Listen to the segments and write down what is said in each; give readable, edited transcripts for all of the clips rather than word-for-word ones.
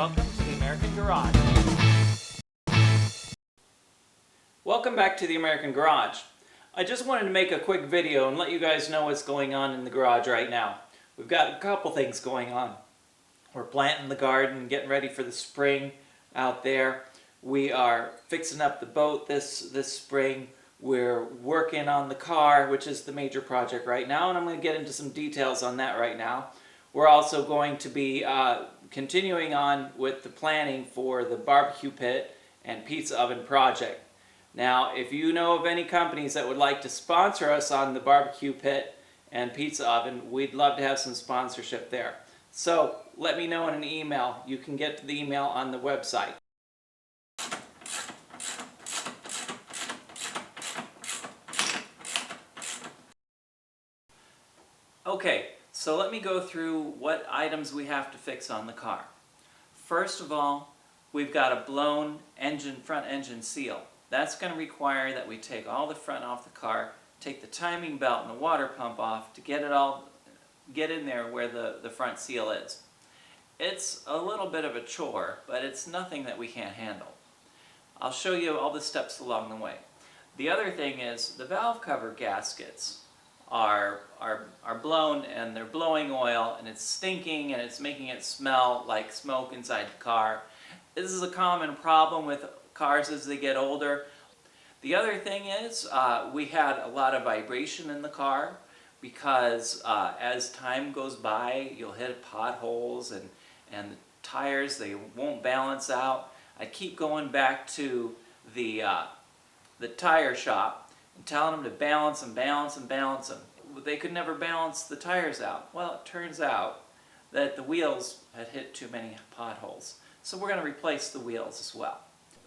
welcome to the American Garage. Welcome back to the American Garage. I just wanted to make a quick video and let you guys know what's going on in the garage right now. We've got a couple things going on. We're planting the garden, getting ready for the spring out there. We are fixing up the boat this spring. We're working on the car, which is the major project right now, and I'm going to get into some details on that right now. We're also going to be continuing on with the planning for the barbecue pit and pizza oven project. Now, if you know of any companies that would like to sponsor us on the barbecue pit and pizza oven, we'd love to have some sponsorship there. So let me know in an email. You can get the email on the website. Okay, so let me go through what items we have to fix on the car. First of all, we've got a blown front engine seal. That's going to require that we take all the front off the car, take the timing belt and the water pump off to get in there where the front seal is. It's a little bit of a chore, but it's nothing that we can't handle. I'll show you all the steps along the way. The other thing is the valve cover gaskets are blown, and they're blowing oil, and it's stinking, and it's making it smell like smoke inside the car. This is a common problem with cars as they get older. The other thing is we had a lot of vibration in the car because as time goes by, you'll hit potholes and the tires, they won't balance out. I keep going back to the tire shop and telling them to balance and balance and balance them. They could never balance the tires out. Well, it turns out that the wheels had hit too many potholes. So we're going to replace the wheels as well.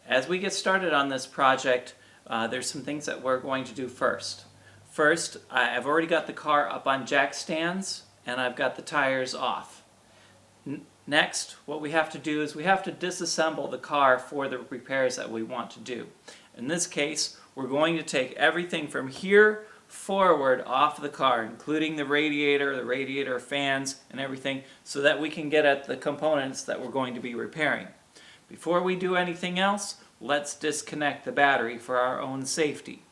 As we get started on this project, there's some things that we're going to do first. First, I've already got the car up on jack stands and I've got the tires off. Next, what we have to do is we have to disassemble the car for the repairs that we want to do. In this case, we're going to take everything from here forward off the car, including the radiator fans, and everything, so that we can get at the components that we're going to be repairing. Before we do anything else, let's disconnect the battery for our own safety.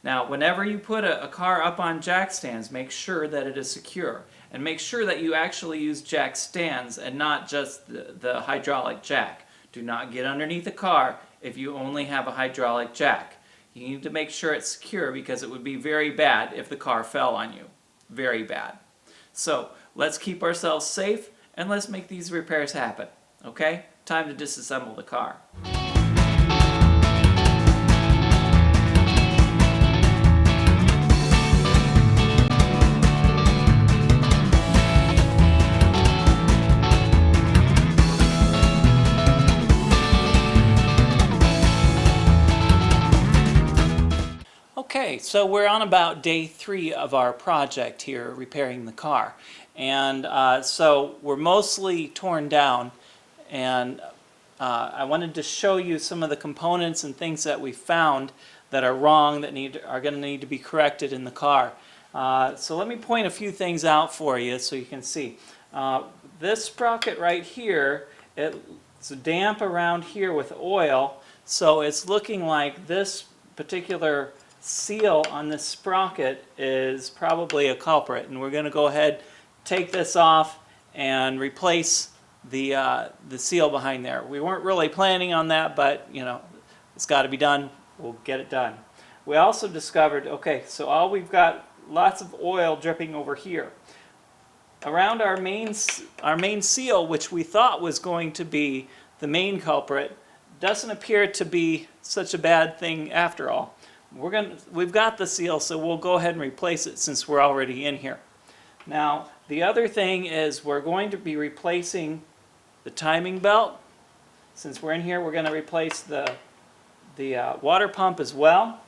Now, whenever you put a car up on jack stands, make sure that it is secure, and make sure that you actually use jack stands and not just the hydraulic jack. Do not get underneath the car if you only have a hydraulic jack. You need to make sure it's secure because it would be very bad if the car fell on you. Very bad. So let's keep ourselves safe and let's make these repairs happen. Okay? Time to disassemble the car. Okay, so we're on about day 3 of our project here, repairing the car. And so we're mostly torn down, and I wanted to show you some of the components and things that we found that are wrong, that are going to need to be corrected in the car. So let me point a few things out for you so you can see. This sprocket right here, it's damp around here with oil, so it's looking like this particular seal on this sprocket is probably a culprit, and we're going to go ahead, take this off, and replace the seal behind there. We weren't really planning on that, but you know, it's got to be done. We'll get it done. We also discovered, okay, so we've got lots of oil dripping over here around our main seal, which we thought was going to be the main culprit. Doesn't appear to be such a bad thing after all. We've got the seal, so we'll go ahead and replace it since we're already in here. Now, the other thing is we're going to be replacing the timing belt. Since we're in here, we're going to replace the water pump as well.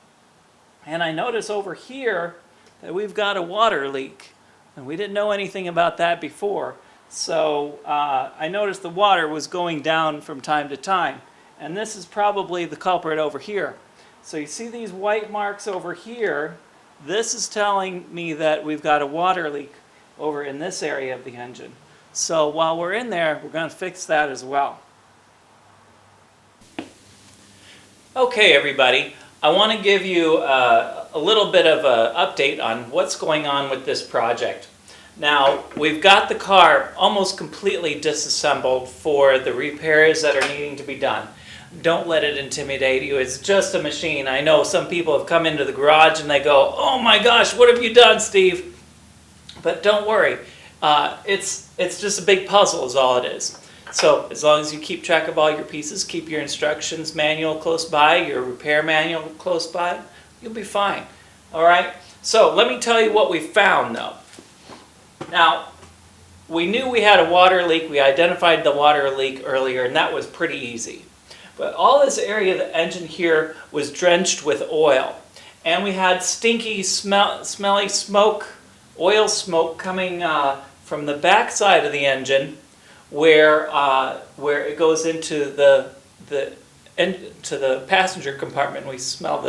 And I notice over here that we've got a water leak, and we didn't know anything about that before. So I noticed the water was going down from time to time, and this is probably the culprit over here. So you see these white marks over here. This is telling me that we've got a water leak over in this area of the engine. So while we're in there, we're going to fix that as well. Okay, everybody, I want to give you a little bit of an update on what's going on with this project. Now, we've got the car almost completely disassembled for the repairs that are needing to be done. Don't let it intimidate you. It's just a machine. I know some people have come into the garage and they go, "Oh my gosh, what have you done, Steve?" But don't worry. It's just a big puzzle is all it is. So as long as you keep track of all your pieces, keep your instructions manual close by, your repair manual close by, you'll be fine. All right? So let me tell you what we found though. Now, we knew we had a water leak. We identified the water leak earlier, and that was pretty easy. But all this area of the engine here was drenched with oil. And we had stinky, smelly smoke, oil smoke coming from the back side of the engine where it goes into the passenger compartment. We smell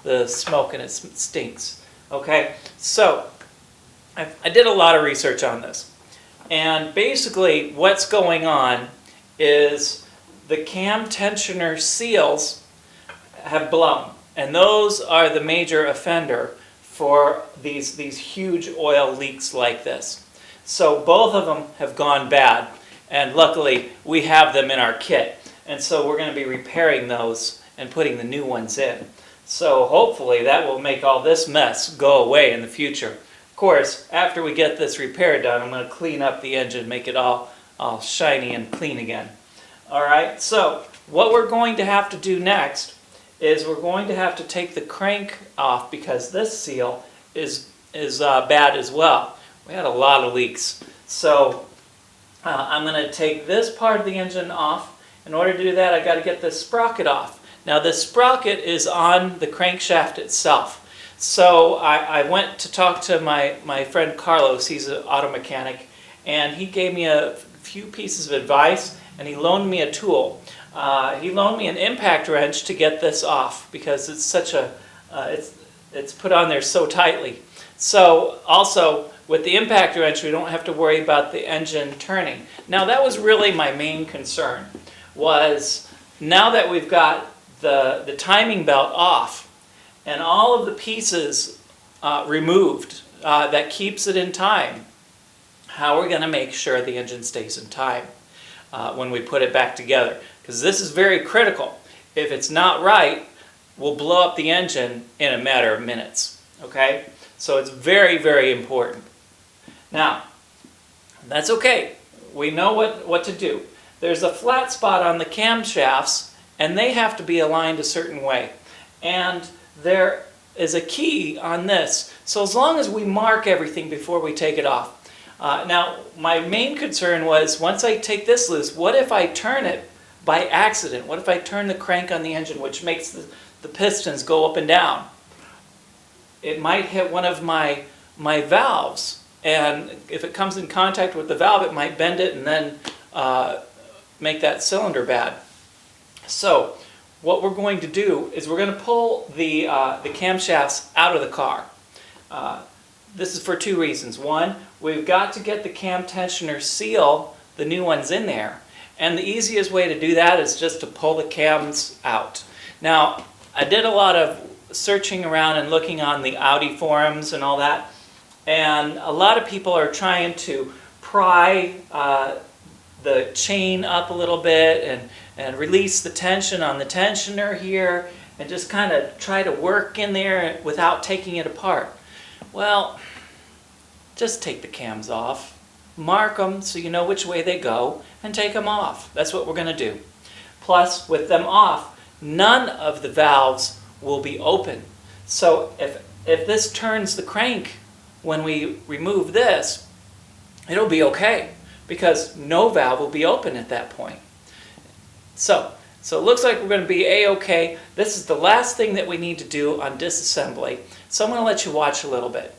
the smoke and it stinks. Okay, so I did a lot of research on this. And basically what's going on is the cam tensioner seals have blown. And those are the major offender for these huge oil leaks like this. So both of them have gone bad. And luckily, we have them in our kit. And so we're going to be repairing those and putting the new ones in. So hopefully that will make all this mess go away in the future. Of course, after we get this repair done, I'm going to clean up the engine, make it all shiny and clean again. All right, so what we're going to have to do next is we're going to have to take the crank off because this seal is bad as well. We had a lot of leaks. So I'm going to take this part of the engine off. In order to do that, I've got to get this sprocket off. Now, this sprocket is on the crankshaft itself. So I went to talk to my friend Carlos. He's an auto mechanic, and he gave me a few pieces of advice, and he loaned me a tool. He loaned me an impact wrench to get this off because it's such a it's put on there so tightly. So also, with the impact wrench, we don't have to worry about the engine turning. Now, that was really my main concern, was now that we've got the timing belt off and all of the pieces removed that keeps it in time, how are we going to make sure the engine stays in time when we put it back together? Because this is very critical. If it's not right, we'll blow up the engine in a matter of minutes. Okay? So it's very, very important. Now, that's okay. We know what to do. There's a flat spot on the camshafts, and they have to be aligned a certain way. And there is a key on this. So as long as we mark everything before we take it off. Now, my main concern was, once I take this loose, what if I turn it by accident? What if I turn the crank on the engine, which makes the pistons go up and down? It might hit one of my valves. And if it comes in contact with the valve, it might bend it and then make that cylinder bad. So what we're going to do is we're going to pull the camshafts out of the car. This is for two reasons. One, we've got to get the cam tensioner seal, the new ones, in there. And the easiest way to do that is just to pull the cams out. Now, I did a lot of searching around and looking on the Audi forums and all that. And a lot of people are trying to pry the chain up a little bit and release the tension on the tensioner here and just kind of try to work in there without taking it apart. Well, just take the cams off, mark them so you know which way they go, and take them off. That's what we're going to do. Plus, with them off, none of the valves will be open. So if this turns the crank when we remove this, it'll be okay because no valve will be open at that point. So it looks like we're going to be A-okay. This is the last thing that we need to do on disassembly. So I'm going to let you watch a little bit.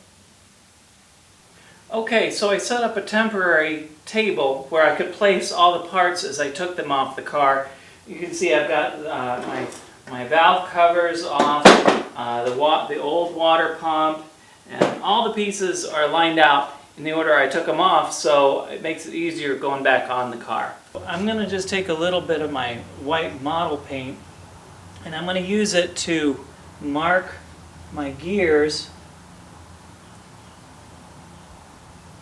Okay, so I set up a temporary table where I could place all the parts as I took them off the car. You can see I've got my valve covers off, the old water pump, and all the pieces are lined out in the order I took them off, so it makes it easier going back on the car. I'm going to just take a little bit of my white model paint And I'm going to use it to mark my gears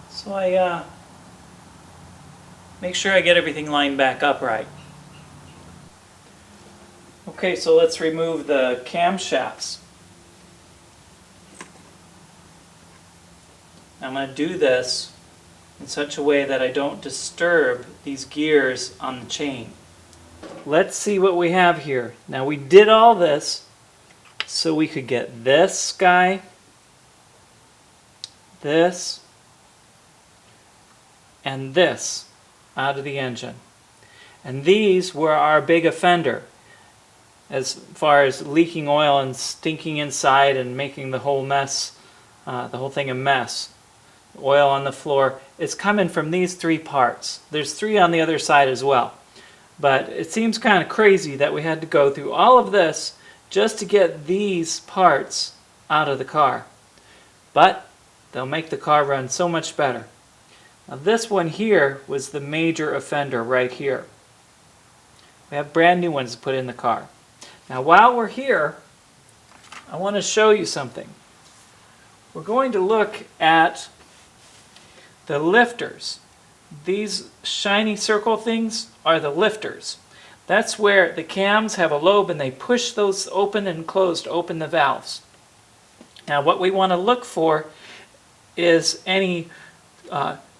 so I make sure I get everything lined back up right. Okay, so let's remove the camshafts. I'm going to do this in such a way that I don't disturb these gears on the chain. Let's see what we have here. Now we did all this so we could get this guy, this, and this out of the engine. And these were our big offender as far as leaking oil and stinking inside and making the whole mess, the whole thing a mess. Oil on the floor. It's coming from these three parts. There's three on the other side as well. But it seems kind of crazy that we had to go through all of this just to get these parts out of the car. But they'll make the car run so much better. Now this one here was the major offender right here. We have brand new ones to put in the car. Now while we're here, I want to show you something. We're going to look at the lifters. These shiny circle things are the lifters. That's where the cams have a lobe and they push those open and closed to open the valves. Now what we want to look for is any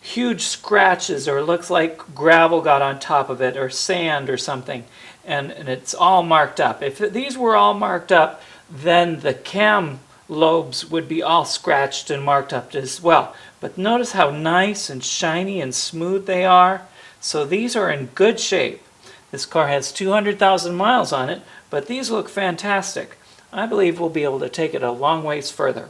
huge scratches, or it looks like gravel got on top of it, or sand or something, and it's all marked up. If these were all marked up, then the cam lobes would be all scratched and marked up as well. But notice how nice and shiny and smooth they are. So these are in good shape. This car has 200,000 miles on it, but these look fantastic. I believe we'll be able to take it a long ways further.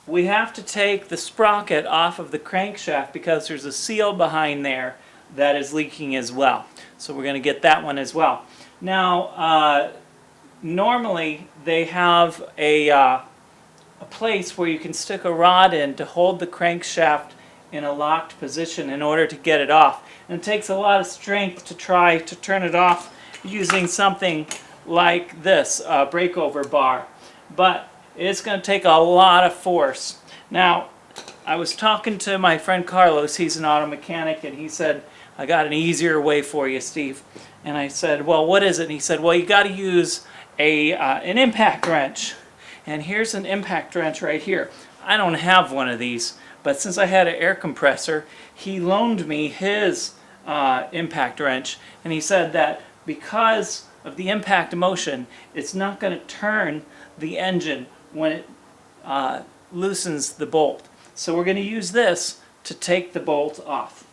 We have to take the sprocket off of the crankshaft because there's a seal behind there that is leaking as well. So we're going to get that one as well. Now, normally they have a place where you can stick a rod in to hold the crankshaft in a locked position in order to get it off. And it takes a lot of strength to try to turn it off using something like this, a breakover bar. But it's going to take a lot of force. Now, I was talking to my friend Carlos, he's an auto mechanic, and he said, I got an easier way for you, Steve. And I said, well, what is it? And he said, well, you got to use an impact wrench. And here's an impact wrench right here. I don't have one of these, but since I had an air compressor, he loaned me his impact wrench, and he said that because of the impact motion, it's not going to turn the engine when it loosens the bolt. So we're going to use this to take the bolt off.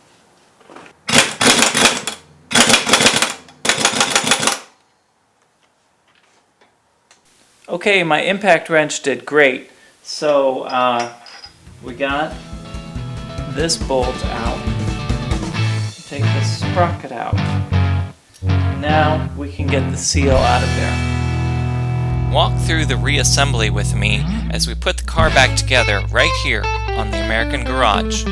Okay, my impact wrench did great. So we got this bolt out. Take the sprocket out. Now we can get the seal out of there. Walk through the reassembly with me as we put the car back together right here on the American Garage.